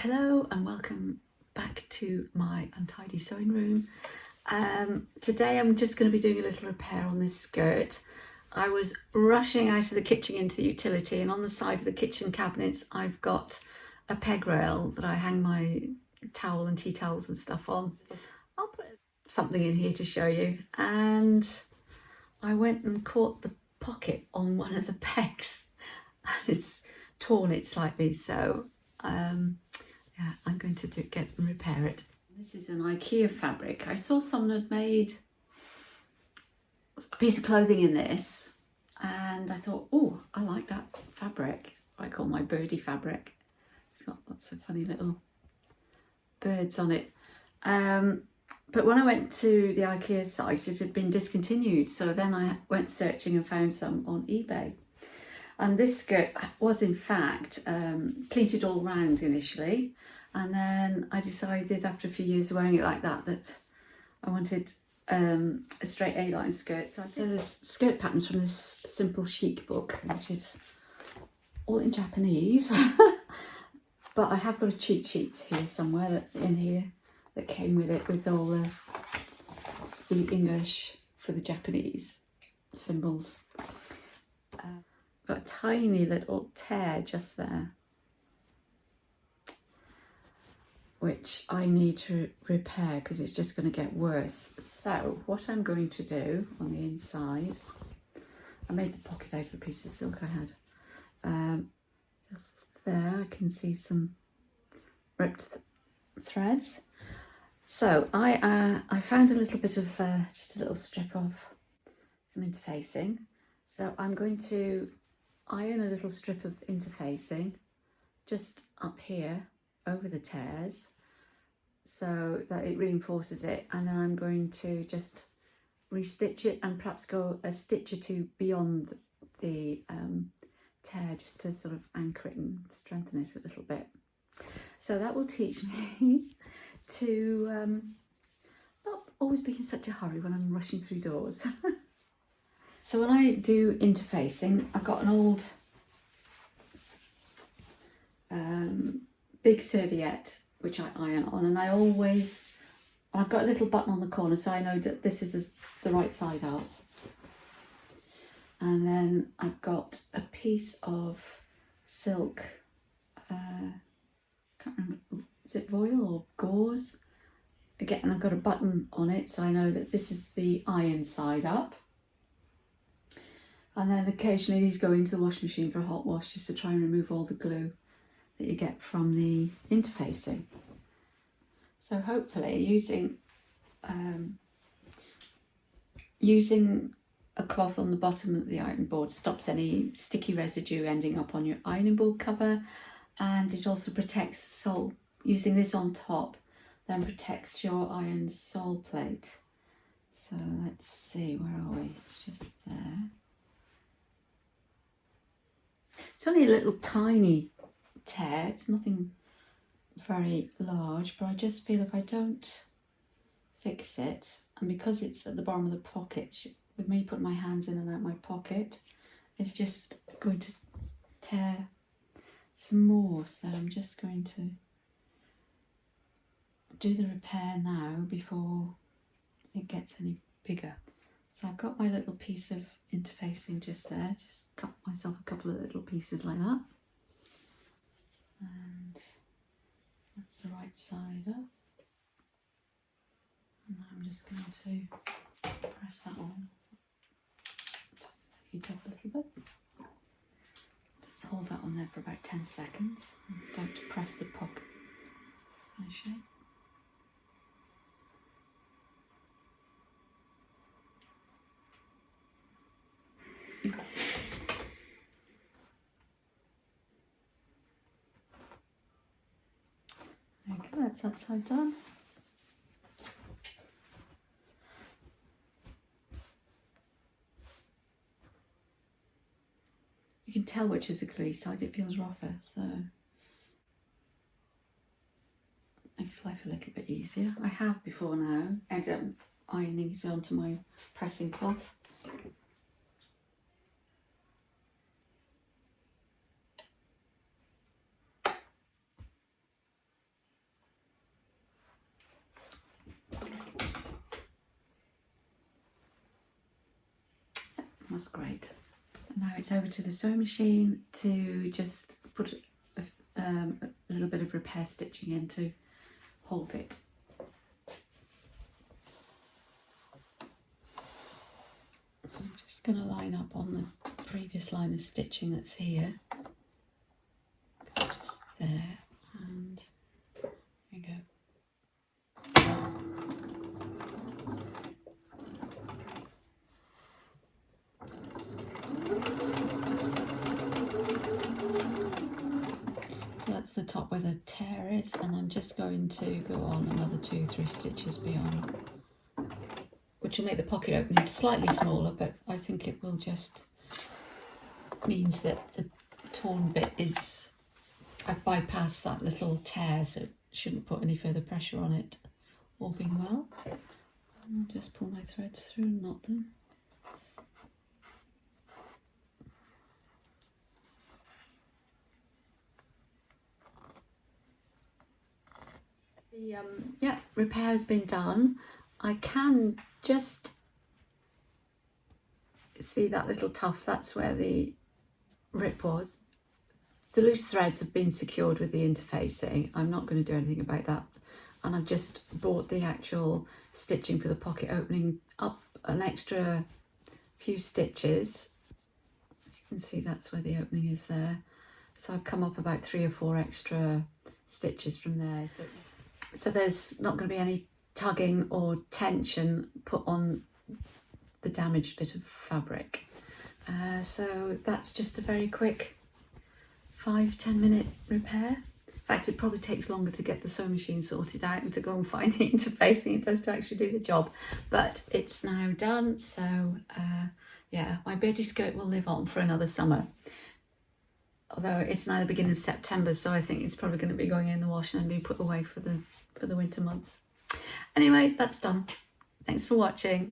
Hello and welcome back to my untidy sewing room. Today I'm just going to be doing a little repair on this skirt. I was rushing out of the kitchen into the utility, and on the side of the kitchen cabinets I've got a peg rail that I hang my towel and tea towels and stuff on. I'll put something in here to show you, and I went and caught the pocket on one of the pegs and it's torn it slightly, so yeah, I'm going to get and repair it. This is an IKEA fabric. I saw someone had made a piece of clothing in this, and I thought, oh, I like that fabric. I call my birdie fabric. It's got lots of funny little birds on it. But when I went to the IKEA site, it had been discontinued. So then I went searching and found some on eBay. And this skirt was in fact pleated all round initially, and then I decided after a few years of wearing it like that that I wanted a straight A-line skirt. So there's skirt patterns from this Simple Chic book, which is all in Japanese, but I have got a cheat sheet here somewhere that came with it, with all the English for the Japanese symbols. Got a tiny little tear just there, which I need to repair because it's just going to get worse. So what I'm going to do on the inside, I made the pocket out of a piece of silk I had. Just there I can see some ripped threads. So I found a little bit of just a little strip of some interfacing. So I'm going to iron a little strip of interfacing just up here over the tears so that it reinforces it, and then I'm going to just restitch it and perhaps go a stitch or two beyond the tear just to sort of anchor it and strengthen it a little bit. So that will teach me to not always be in such a hurry when I'm rushing through doors. So when I do interfacing, I've got an old big serviette which I iron on, and I've got a little button on the corner so I know that this is the right side up. And then I've got a piece of silk, can't remember, is it voile or gauze? Again, I've got a button on it so I know that this is the iron side up. And then occasionally these go into the washing machine for a hot wash just to try and remove all the glue that you get from the interfacing. So hopefully using a cloth on the bottom of the ironing board stops any sticky residue ending up on your ironing board cover, and it also protects the sole. Using this on top then protects your iron sole plate. So let's see, where are we? It's just there. It's only a little tiny tear, it's nothing very large, but I just feel if I don't fix it, and because it's at the bottom of the pocket, with me putting my hands in and out my pocket, it's just going to tear some more. So I'm just going to do the repair now before it gets any bigger. So I've got my little piece of interfacing just there, just cut myself a couple of little pieces like that, and that's the right side up. And I'm just going to press that on, heat up a little bit, just hold that on there for about 10 seconds, and don't press the pocket finishing. Okay, that's that side done. You can tell which is the gluey side, it feels rougher, so it makes life a little bit easier. I have before now ended up ironing it onto my pressing cloth. That's great. And now it's over to the sewing machine to just put a little bit of repair stitching in to hold it. I'm just going to line up on the previous line of stitching that's here. Just there, and there we go. So that's the top where the tear is, and I'm just going to go on another 2-3 stitches beyond, which will make the pocket opening slightly smaller, but I think it will just means that the torn bit is, I've bypassed that little tear, so it shouldn't put any further pressure on it, all being well. And I'll just pull my threads through and knot them. The repair has been done. I can just see that little tuft, that's where the rip was. The loose threads have been secured with the interfacing. I'm not going to do anything about that. And I've just brought the actual stitching for the pocket opening up an extra few stitches. You can see that's where the opening is there. So I've come up about 3 or 4 extra stitches from there. So there's not going to be any tugging or tension put on the damaged bit of fabric. So that's just a very quick 5-10 minute repair. In fact, it probably takes longer to get the sewing machine sorted out and to go and find the interface than it does to actually do the job. But it's now done, so yeah, my beardy skirt will live on for another summer. Although it's now the beginning of September, so I think it's probably going to be going in the wash and then be put away for the winter months. Anyway, that's done. Thanks for watching.